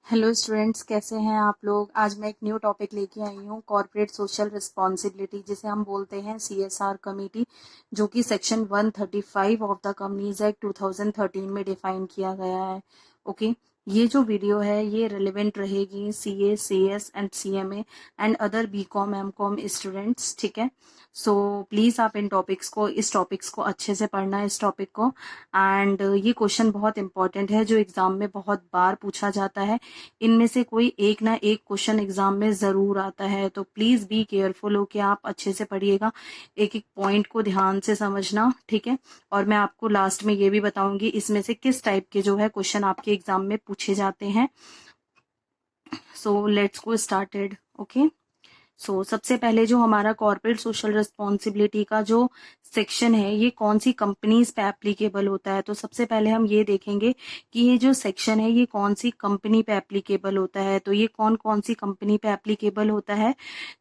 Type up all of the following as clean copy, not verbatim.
Hello students, कैसे हैं आप लोग। आज मैं एक न्यू टॉपिक लेके आई हूँ, कॉर्पोरेट सोशल रिस्पॉन्सिबिलिटी, जिसे हम बोलते हैं सीएसआर कमेटी, जो कि section 135 of the companies act 2013 में डिफाइन किया गया है। ओके, ये जो वीडियो है ये रिलेवेंट रहेगी CA, CS and CMA and other BCom MCom students. ठीक है, सो प्लीज आप इस टॉपिक्स को अच्छे से पढ़ना, इस टॉपिक को। एंड ये क्वेश्चन बहुत इंपॉर्टेंट है, जो एग्जाम में बहुत बार पूछा जाता है। इनमें से कोई एक ना एक क्वेश्चन एग्जाम में जरूर आता है, तो प्लीज बी केयरफुल हो कि आप अच्छे से पढ़िएगा, एक एक पॉइंट को ध्यान से समझना। ठीक है, और मैं आपको लास्ट में ये भी बताऊंगी इसमें से किस टाइप के जो है क्वेश्चन आपके एग्जाम में पूछे जाते हैं। So let's go started. Okay, सबसे पहले जो हमारा कॉर्पोरेट सोशल रिस्पॉन्सिबिलिटी का जो सेक्शन है ये कौन सी कंपनीज पे एप्लीकेबल होता है। तो सबसे पहले हम ये देखेंगे कि ये जो सेक्शन है ये कौन सी कंपनी पे एप्लीकेबल होता है। तो ये कौन कौन सी कंपनी पे एप्लीकेबल होता है,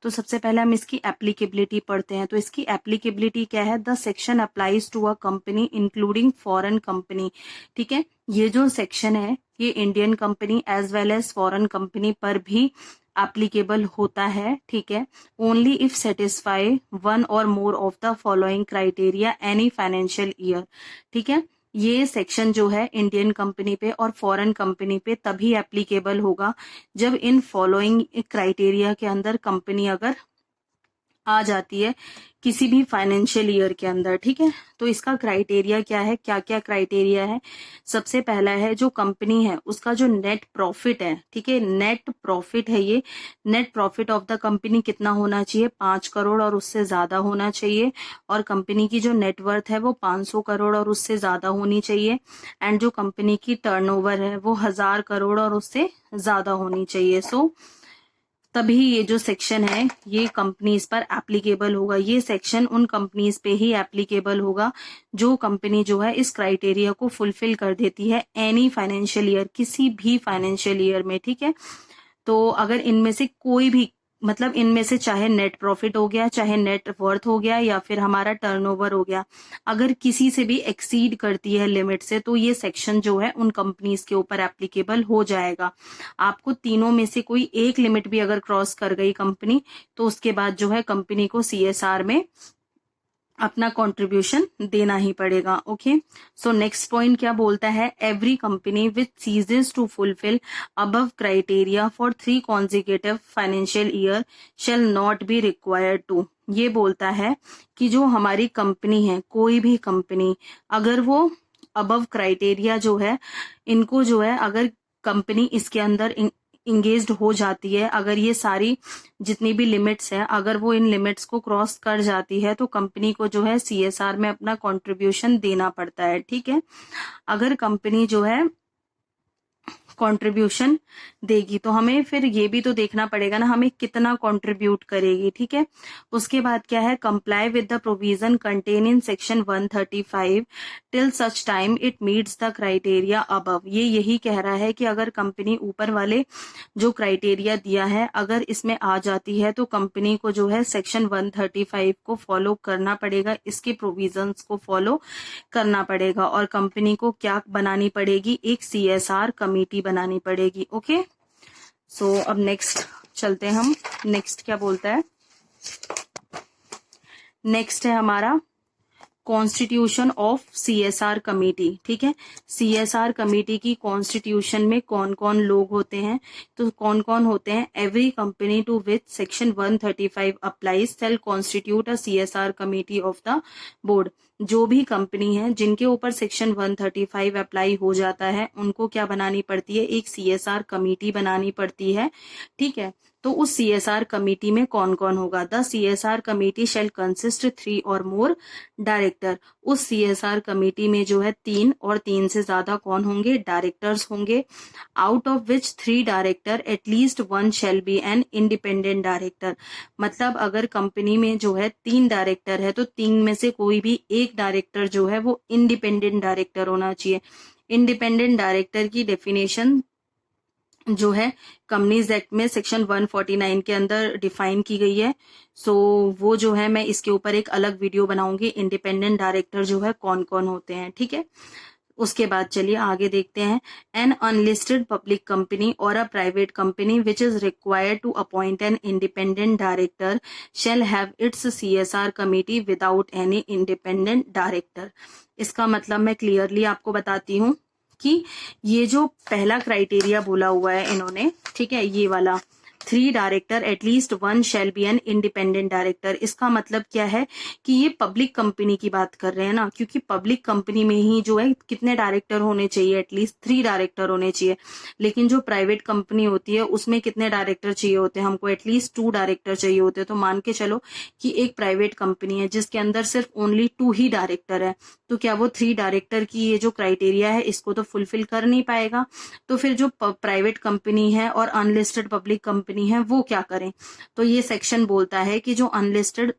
तो सबसे पहले हम इसकी एप्लीकेबिलिटी पढ़ते हैं। तो इसकी एप्लीकेबिलिटी क्या है, the section applies to a company including foreign company. ठीक है, ये जो सेक्शन है ये Indian company as well as foreign company पर भी एप्लीकेबल होता है। ठीक है, ओनली इफ सेटिस्फाई वन और more of the following criteria any financial year. ठीक है, ये सेक्शन जो है इंडियन कंपनी पे और फॉरेन कंपनी पे तभी एप्लीकेबल होगा जब इन फॉलोइंग क्राइटेरिया के अंदर कंपनी अगर आ जाती है किसी भी फाइनेंशियल ईयर के अंदर। ठीक है, तो इसका क्राइटेरिया क्या है, क्या क्या क्राइटेरिया है। सबसे पहला है जो कंपनी है उसका जो नेट प्रॉफिट है। ठीक है, नेट प्रॉफिट है, ये net profit of the company कितना होना चाहिए, 5 करोड़ और उससे ज्यादा होना चाहिए। और कंपनी की जो नेटवर्थ है वो 500 करोड़ और उससे ज्यादा होनी चाहिए। एंड जो कंपनी की टर्नओवर है वो 1000 करोड़ और उससे ज्यादा होनी चाहिए। तभी ये जो सेक्शन है ये कंपनीज पर एप्लीकेबल होगा। ये सेक्शन उन कंपनीज पे ही एप्लीकेबल होगा जो कंपनी जो है इस क्राइटेरिया को फुलफिल कर देती है एनी फाइनेंशियल ईयर, किसी भी फाइनेंशियल ईयर में। ठीक है, तो अगर इनमें से कोई भी, मतलब इनमें से चाहे नेट प्रॉफिट हो गया, चाहे नेट वर्थ हो गया, या फिर हमारा टर्नओवर हो गया, अगर किसी से भी एक्सीड करती है लिमिट से, तो ये सेक्शन जो है उन कंपनीज के ऊपर एप्लीकेबल हो जाएगा। आपको तीनों में से कोई एक लिमिट भी अगर क्रॉस कर गई कंपनी, तो उसके बाद जो है कंपनी को सीएसआर में अपना कंट्रीब्यूशन देना ही पड़ेगा। ओके, सो नेक्स्ट पॉइंट क्या बोलता है, every company which ceases to fulfil above criteria for 3 consecutive financial year shall not be required to. ये बोलता है कि जो हमारी कंपनी है, कोई भी कंपनी, अगर वो अबव क्राइटेरिया जो है इनको जो है, अगर कंपनी इसके अंदर इंगेज्ड हो जाती है, अगर ये सारी जितनी भी लिमिट्स है अगर वो इन लिमिट्स को क्रॉस कर जाती है, तो कंपनी को जो है सीएसआर में अपना कंट्रीब्यूशन देना पड़ता है। ठीक है, अगर कंपनी जो है कंट्रीब्यूशन देगी तो हमें फिर ये भी तो देखना पड़ेगा ना, हमें कितना कंट्रीब्यूट करेगी। ठीक है, उसके बाद क्या है, comply with the provision contain in section 135 till such time it meets the criteria above. ये यही कह रहा है कि अगर कंपनी ऊपर वाले जो क्राइटेरिया दिया है अगर इसमें आ जाती है, तो कंपनी को जो है सेक्शन 135 को फॉलो करना पड़ेगा, इसके प्रोविजंस को फॉलो करना पड़ेगा। और कंपनी को क्या बनानी पड़ेगी, एक सीएसआर कमेटी बनानी पड़ेगी। ओके, अब नेक्स्ट चलते हैं हम। नेक्स्ट क्या बोलता है, नेक्स्ट है हमारा कॉन्स्टिट्यूशन ऑफ सीएसआर कमेटी। ठीक है, सीएसआर कमेटी की कॉन्स्टिट्यूशन में कौन कौन लोग होते हैं, तो कौन कौन होते हैं, every company to which section 135 applies shall constitute a CSR committee of the board. जो भी कंपनी है जिनके ऊपर सेक्शन 135 अप्लाई हो जाता है उनको क्या बनानी पड़ती है, एक सीएसआर कमेटी बनानी पड़ती है। ठीक है, तो उस सीएसआर कमेटी में कौन कौन होगा, the CSR committee shall consist 3 और मोर डायरेक्टर। उस सीएसआर कमेटी में जो है 3 और 3 से ज्यादा कौन होंगे, डायरेक्टर्स होंगे। Out of which 3 director at least 1 shall be N independent director. मतलब अगर कंपनी में जो है 3 डायरेक्टर है तो 3 में से कोई भी एक डायरेक्टर जो है वो इंडिपेंडेंट डायरेक्टर होना चाहिए। इंडिपेंडेंट डायरेक्टर की डेफिनेशन जो है कंपनीज एक्ट में सेक्शन 149 के अंदर डिफाइन की गई है। वो जो है मैं इसके ऊपर एक अलग वीडियो बनाऊंगी, इंडिपेंडेंट डायरेक्टर जो है कौन कौन होते हैं। ठीक है, उसके बाद चलिए आगे देखते हैं। एन अनलिस्टेड पब्लिक कंपनी और a private company which is required to appoint an independent director shall have its CSR committee without any independent director. इसका मतलब मैं क्लियरली आपको बताती हूँ कि ये जो पहला क्राइटेरिया बोला हुआ है इन्होंने, ठीक है, ये वाला 3 director at least 1 shall be N independent director, इसका मतलब क्या है कि ये पब्लिक कंपनी की बात कर रहे हैं ना, क्योंकि पब्लिक कंपनी में ही जो है कितने डायरेक्टर होने चाहिए, एटलीस्ट 3 डायरेक्टर होने चाहिए। लेकिन जो प्राइवेट कंपनी होती है उसमें कितने डायरेक्टर चाहिए होते हैं, हमको एटलीस्ट 2 डायरेक्टर चाहिए होते हैं। तो मान के चलो कि एक प्राइवेट कंपनी है जिसके अंदर सिर्फ ओनली 2 ही डायरेक्टर है, तो क्या वो 3 डायरेक्टर की ये जो क्राइटेरिया है इसको तो फुलफिल कर नहीं पाएगा। तो फिर जो प्राइवेट कंपनी है और अनलिस्टेड पब्लिक कंपनी है वो क्या करें। तो ये सेक्शन बोलता है कि जो अनलिस्टेड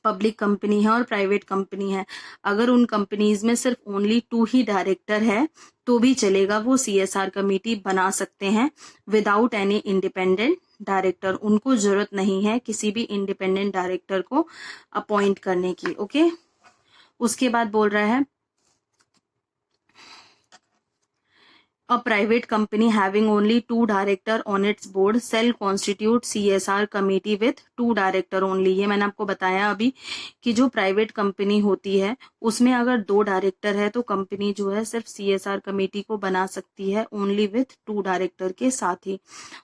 पब्लिक कंपनी है और प्राइवेट कंपनी है, अगर उन कंपनीज में सिर्फ ओनली 2 ही डायरेक्टर है तो भी चलेगा, वो CSR कमेटी बना सकते हैं विदाउट एनी इंडिपेंडेंट डायरेक्टर। उनको जरूरत नहीं है किसी भी इंडिपेंडेंट डायरेक्टर को अपॉइंट करने की। ओके, उसके बाद बोल रहा है A private company having only 2 director on its board shall constitute CSR committee with 2 director only। ये मैंने आपको बताया अभी कि जो प्राइवेट कंपनी होती है उसमें अगर 2 डायरेक्टर है तो कंपनी जो है सिर्फ CSR कमेटी को बना सकती है ओनली विथ 2 डायरेक्टर के साथ ही।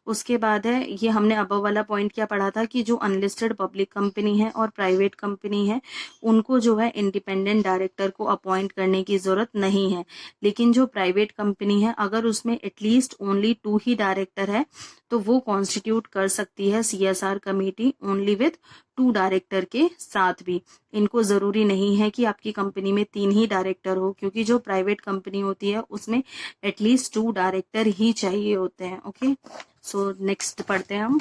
उसके बाद है, ये हमने अबव वाला पॉइंट क्या पढ़ा था कि जो अनलिस्टेड पब्लिक कंपनी है और प्राइवेट कंपनी है उनको जो है इंडिपेंडेंट डायरेक्टर को अपॉइंट करने की जरूरत नहीं है। लेकिन जो प्राइवेट कंपनी है अगर उसमें एटलीस्ट ओनली 2 ही डायरेक्टर है तो वो कॉन्स्टिट्यूट कर सकती है CSR committee only with 2 director के साथ भी। इनको जरूरी नहीं है कि आपकी कंपनी में 3 ही डायरेक्टर हो, क्योंकि जो प्राइवेट कंपनी होती है उसमें एटलीस्ट 2 डायरेक्टर ही चाहिए होते हैं। ओके, सो नेक्स्ट पढ़ते हैं हम।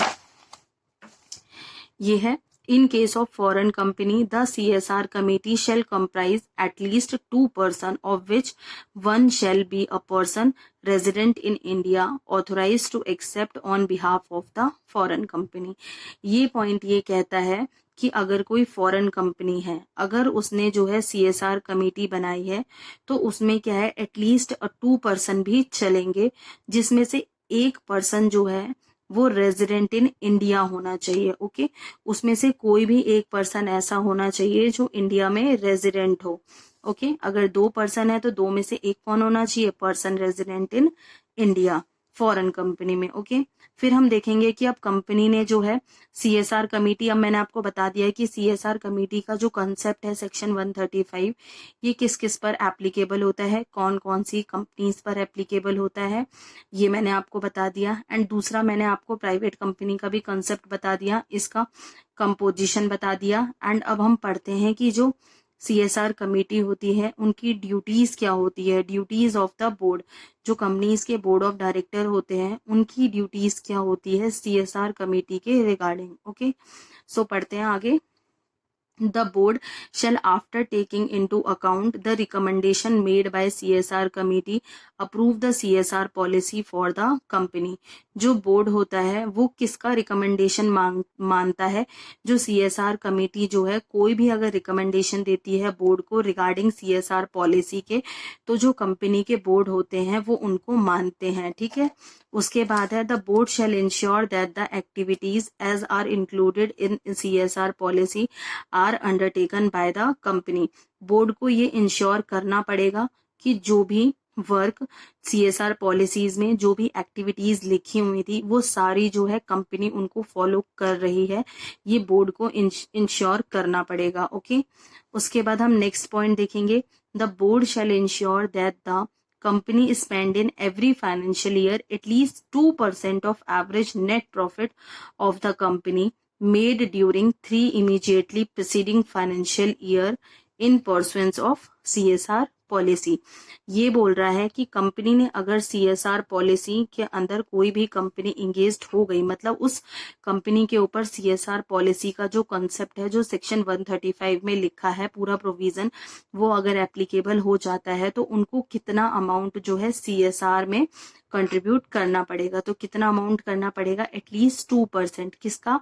ये है, in case of foreign company the CSR committee shall comprise at least 2 person of which one shall be a person resident in India authorized to accept on behalf of the foreign company। ये point ये कहता है कि अगर कोई foreign company है, अगर उसने जो है CSR कमेटी बनाई है तो उसमें क्या है एटलीस्ट 2 पर्सन भी चलेंगे, जिसमें से एक पर्सन जो है वो रेजिडेंट इन इंडिया होना चाहिए। ओके, उसमें से कोई भी एक पर्सन ऐसा होना चाहिए जो इंडिया में रेजिडेंट हो। ओके, अगर 2 पर्सन है तो 2 में से एक कौन होना चाहिए, person resident in India foreign company में। ओके, फिर हम देखेंगे कि अब कंपनी ने जो है CSR कमेटी, अब मैंने आपको बता दिया है कि CSR कमेटी का जो कंसेप्ट है सेक्शन 135 ये किस किस पर एप्लीकेबल होता है, कौन कौन सी कंपनीज पर एप्लीकेबल होता है, ये मैंने आपको बता दिया। एंड दूसरा मैंने आपको प्राइवेट कंपनी का भी कंसेप्ट बता दिया, इसका कंपोजिशन बता दिया। एंड अब हम पढ़ते हैं कि जो CSR कमेटी होती है उनकी ड्यूटीज क्या होती है, ड्यूटीज ऑफ द बोर्ड। जो कंपनीज के बोर्ड ऑफ डायरेक्टर होते हैं उनकी ड्यूटीज क्या होती है CSR कमेटी के रिगार्डिंग। ओके, सो पढ़ते हैं आगे। The board shall, after taking into account the recommendation made by CSR committee, approve the CSR policy for the company। जो बोर्ड होता है वो किसका रिकमेंडेशन मानता है, जो CSR कमेटी जो है कोई भी अगर रिकमेंडेशन देती है बोर्ड को रिगार्डिंग CSR पॉलिसी के, तो जो कंपनी के बोर्ड होते हैं वो उनको मानते हैं। ठीक है, उसके बाद है the board shall ensure that the activities as are included in CSR policy are undertaken by the company. Board को ये इंश्योर करना पड़ेगा कि जो भी वर्क CSR पॉलिसीज में जो भी एक्टिविटीज लिखी हुई थी वो सारी जो है कंपनी उनको फॉलो कर रही है, ये बोर्ड को इंश्योर करना पड़ेगा। ओके, उसके बाद हम नेक्स्ट पॉइंट देखेंगे। The board shall ensure that the company spend in every financial year at least 2% of average net profit of the company made during 3 immediately preceding financial year in pursuance of CSR policy. ये बोल रहा है कि company ने अगर CSR policy के अंदर कोई भी कंपनी इंगेज्ड हो गई, मतलब उस कंपनी के ऊपर CSR पॉलिसी का जो कंसेप्ट है जो सेक्शन 135 में लिखा है पूरा प्रोविजन, वो अगर एप्लीकेबल हो जाता है तो उनको कितना अमाउंट जो है CSR में कंट्रीब्यूट करना पड़ेगा। तो कितना अमाउंट करना पड़ेगा? एटलीस्ट 2%। किसका?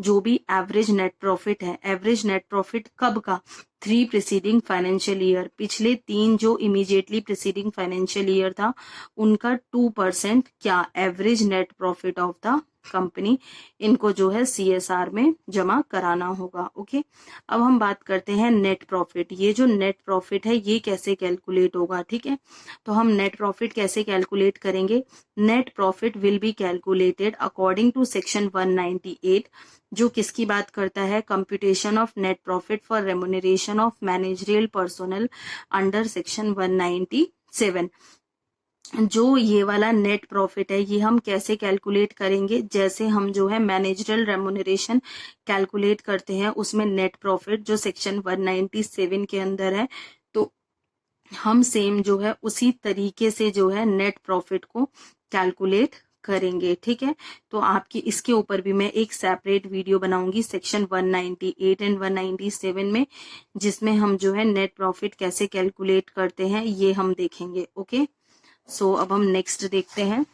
जो भी एवरेज नेट प्रॉफिट है। एवरेज नेट प्रॉफिट कब का? 3 प्रीसीडिंग फाइनेंशियल ईयर, पिछले 3 जो इमीडिएटली प्रीसीडिंग फाइनेंशियल ईयर था उनका 2% क्या? Average net profit of the company, इनको जो है CSR में जमा कराना होगा। ओके, अब हम बात करते हैं नेट प्रॉफिट। ये जो नेट प्रॉफिट है ये कैसे कैलकुलेट होगा? ठीक है, तो हम नेट प्रॉफिट कैसे कैलकुलेट करेंगे? Net profit will be calculated according to section 198, जो किसकी बात करता है? Computation of net profit for remuneration of managerial personnel under section 197। जो ये वाला नेट प्रॉफिट है ये हम कैसे कैलकुलेट करेंगे? जैसे हम जो है मैनेजरियल रेम्युनरेशन कैलकुलेट करते हैं उसमें नेट प्रॉफिट जो सेक्शन 197 के अंदर है, तो हम सेम जो है उसी तरीके से जो है नेट प्रॉफिट को कैलकुलेट करेंगे। ठीक है, तो आपकी इसके ऊपर भी मैं एक सेपरेट वीडियो बनाऊंगी सेक्शन 198 एंड 197 में, जिसमें हम जो है नेट प्रॉफिट कैसे कैलकुलेट करते हैं ये हम देखेंगे। ओके, सो अब हम नेक्स्ट देखते हैं,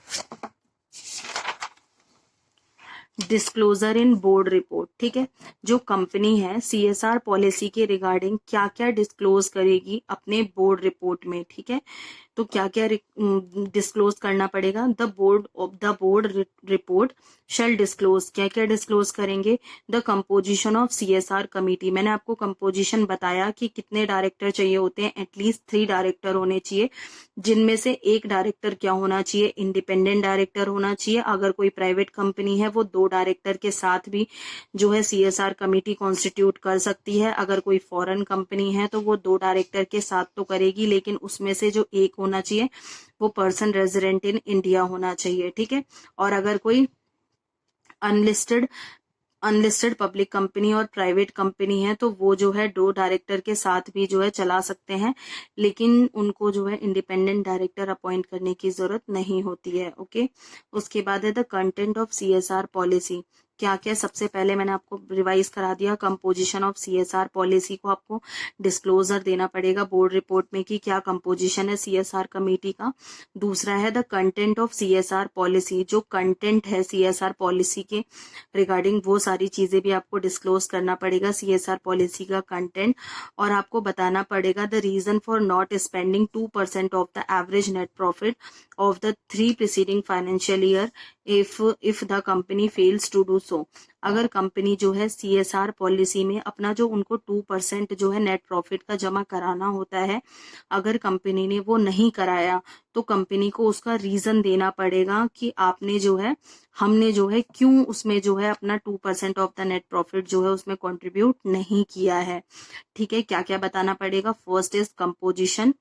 डिस्क्लोजर इन बोर्ड रिपोर्ट। ठीक है, जो कंपनी है CSR पॉलिसी के रिगार्डिंग क्या क्या डिस्क्लोज करेगी अपने बोर्ड रिपोर्ट में। ठीक है, तो क्या क्या डिस्क्लोज करना पड़ेगा? The board report shell disclose, क्या क्या डिस्क्लोज करेंगे? The composition of CSR committee. मैंने आपको कंपोजिशन बताया कि कितने डायरेक्टर चाहिए होते हैं, एटलीस्ट 3 डायरेक्टर होने चाहिए, जिनमें से एक डायरेक्टर क्या होना चाहिए? इंडिपेंडेंट डायरेक्टर होना चाहिए। अगर कोई प्राइवेट कंपनी है वो 2 डायरेक्टर के साथ भी जो है CSR कमेटी कॉन्स्टिट्यूट कर सकती है। अगर कोई फॉरेन कंपनी है तो वो 2 डायरेक्टर के साथ तो करेगी, लेकिन उसमें से जो एक होना चाहिए वो पर्सन रेजिडेंट इन इंडिया होना चाहिए। ठीक है, और अगर कोई अनलिस्टेड पब्लिक कंपनी और प्राइवेट कंपनी है तो वो जो है 2 डायरेक्टर के साथ भी जो है चला सकते हैं, लेकिन उनको जो है इंडिपेंडेंट डायरेक्टर अपॉइंट करने की जरूरत नहीं होती है। ओके, उसके बाद है the content of CSR policy. क्या क्या? सबसे पहले मैंने आपको रिवाइज करा दिया, कंपोजिशन ऑफ CSR पॉलिसी को आपको डिस्क्लोजर देना पड़ेगा बोर्ड रिपोर्ट में कि क्या कंपोजिशन है CSR कमेटी का। दूसरा है the content of CSR policy, जो कंटेंट है CSR पॉलिसी के रिगार्डिंग वो सारी चीजें भी आपको डिस्क्लोज करना पड़ेगा, CSR पॉलिसी का कंटेंट। और आपको बताना पड़ेगा the reason for not spending 2% of the average net profit of the 3 preceding financial year if the company fails to do so. अगर कंपनी जो है CSR पॉलिसी में अपना जो उनको 2% जो है नेट प्रॉफिट का जमा कराना होता है, अगर कंपनी ने वो नहीं कराया तो कंपनी को उसका रीजन देना पड़ेगा कि आपने जो है हमने जो है क्यों उसमें जो है अपना 2% ऑफ द नेट प्रॉफिट जो है उसमें कंट्रीब्यूट नहीं किया है। ठीक है, क्या क्या बताना पड़ेगा? First is composition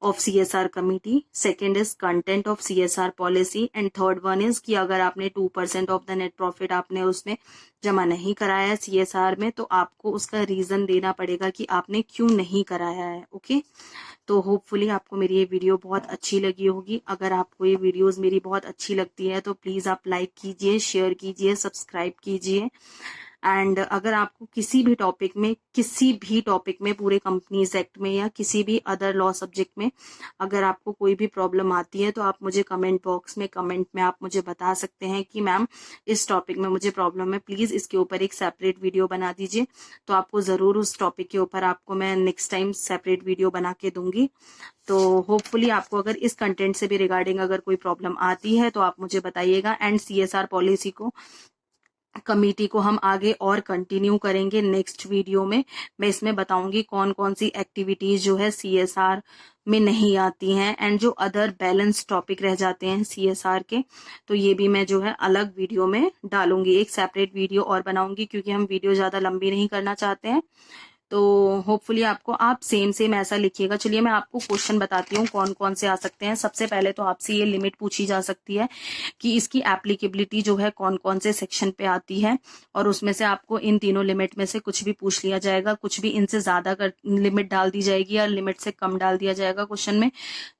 of CSR committee, second is content of CSR policy, and third one is कि अगर आपने 2% ऑफ द नेट प्रॉफिट आपने उसमें जमा नहीं कराया है CSR में तो आपको उसका रीजन देना पड़ेगा कि आपने क्यों नहीं कराया है। ओके, तो होपफुली आपको मेरी ये वीडियो बहुत अच्छी लगी होगी। अगर आपको ये वीडियोस मेरी बहुत अच्छी लगती है तो प्लीज आप लाइक कीजिए, शेयर कीजिए, सब्सक्राइब कीजिए। एंड अगर आपको किसी भी टॉपिक में पूरे कंपनीज एक्ट में या किसी भी अदर लॉ सब्जेक्ट में अगर आपको कोई भी प्रॉब्लम आती है तो आप मुझे कमेंट बॉक्स में कमेंट में आप मुझे बता सकते हैं कि मैम इस टॉपिक में मुझे प्रॉब्लम है, प्लीज इसके ऊपर एक सेपरेट वीडियो बना दीजिए। तो आपको जरूर उस टॉपिक के ऊपर आपको मैं नेक्स्ट टाइम सेपरेट वीडियो बना के दूंगी। तो होपफुली आपको अगर इस कंटेंट से भी रिगार्डिंग अगर कोई प्रॉब्लम आती है तो आप मुझे बताइएगा। एंड CSR पॉलिसी को कमेटी को हम आगे और कंटिन्यू करेंगे नेक्स्ट वीडियो में। मैं इसमें बताऊंगी कौन कौन सी एक्टिविटीज जो है CSR में नहीं आती हैं एंड जो अदर बैलेंस टॉपिक रह जाते हैं CSR के, तो ये भी मैं जो है अलग वीडियो में डालूंगी, एक सेपरेट वीडियो और बनाऊंगी क्योंकि हम वीडियो ज्यादा लंबी नहीं करना चाहते हैं। तो होपफुली आपको आप सेम ऐसा लिखिएगा। चलिए मैं आपको क्वेश्चन बताती हूँ कौन कौन से आ सकते हैं। सबसे पहले तो आपसे ये लिमिट पूछी जा सकती है कि इसकी एप्लीकेबिलिटी जो है कौन कौन से सेक्शन पे आती है, और उसमें से आपको इन तीनों लिमिट में से कुछ भी पूछ लिया जाएगा, कुछ भी इनसे ज्यादा लिमिट डाल दी जाएगी या लिमिट से कम डाल दिया जाएगा क्वेश्चन में।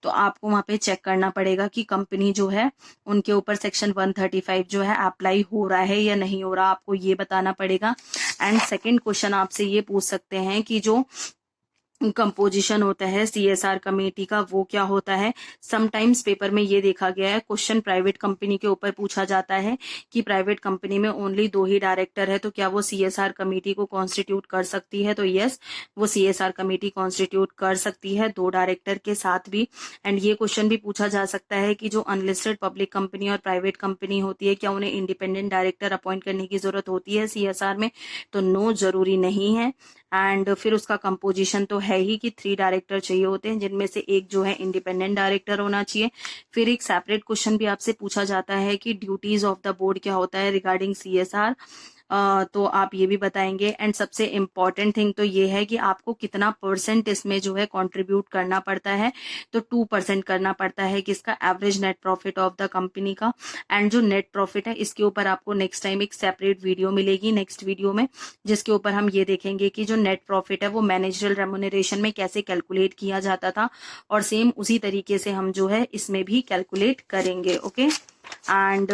तो आपको वहां पे चेक करना पड़ेगा कि कंपनी जो है उनके ऊपर सेक्शन 135 जो है अप्लाई हो रहा है या नहीं हो रहा, आपको ये बताना पड़ेगा। एंड सेकेंड क्वेश्चन आपसे ये पूछ सकते हैं कि जो कंपोजिशन होता है सीएसआर कमेटी का वो क्या होता है। समटाइम्स पेपर में ये देखा गया है, क्वेश्चन प्राइवेट कंपनी के ऊपर पूछा जाता है कि प्राइवेट कंपनी में ओनली 2 ही डायरेक्टर है तो क्या वो सीएसआर कमेटी को कॉन्स्टिट्यूट कर सकती है, तो यस वो सीएसआर कमेटी कॉन्स्टिट्यूट कर सकती है 2 डायरेक्टर के साथ भी। एंड ये क्वेश्चन भी पूछा जा सकता है कि जो अनलिस्टेड पब्लिक कंपनी और प्राइवेट कंपनी होती है क्या उन्हें इंडिपेंडेंट डायरेक्टर अपॉइंट करने की जरूरत होती है सीएसआर में, तो नो, जरूरी नहीं है। एंड फिर उसका कंपोजिशन तो है ही कि 3 डायरेक्टर चाहिए होते हैं जिनमें से एक जो है इंडिपेंडेंट डायरेक्टर होना चाहिए। फिर एक सेपरेट क्वेश्चन भी आपसे पूछा जाता है कि ड्यूटीज ऑफ द बोर्ड क्या होता है रिगार्डिंग सीएसआर, तो आप ये भी बताएंगे। एंड सबसे इम्पॉर्टेंट थिंग तो ये है कि आपको कितना परसेंट इसमें जो है कंट्रीब्यूट करना पड़ता है, तो 2% करना पड़ता है किसका, average net profit of the company का। एंड जो नेट प्रॉफिट है इसके ऊपर आपको नेक्स्ट टाइम एक सेपरेट वीडियो मिलेगी नेक्स्ट वीडियो में, जिसके ऊपर हम ये देखेंगे कि जो नेट प्रॉफिट है वो मैनेजरल रेम्युनरेशन में कैसे कैलकुलेट किया जाता था, और सेम उसी तरीके से हम जो है इसमें भी कैलकुलेट करेंगे। ओके। एंड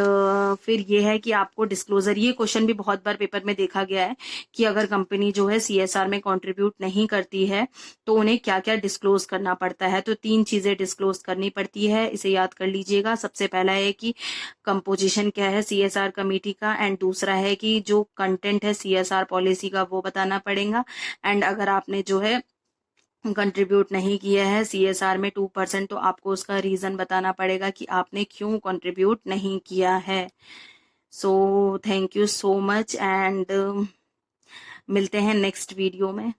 फिर ये है कि आपको डिस्क्लोजर, ये क्वेश्चन भी बहुत बार पेपर में देखा गया है कि अगर कंपनी जो है सीएसआर में कंट्रीब्यूट नहीं करती है तो उन्हें क्या क्या डिस्क्लोज करना पड़ता है, तो 3 चीजें डिस्क्लोज करनी पड़ती है, इसे याद कर लीजिएगा। सबसे पहला है कि कंपोजिशन क्या है सीएसआर कमेटी का, एंड दूसरा है कि जो कंटेंट है सीएसआर पॉलिसी का वो बताना पड़ेगा। एंड अगर आपने जो है कंट्रीब्यूट नहीं किया है सीएसआर में 2%, तो आपको उसका रीजन बताना पड़ेगा कि आपने क्यों कंट्रीब्यूट नहीं किया है। So thank you so much, and मिलते हैं नेक्स्ट वीडियो में।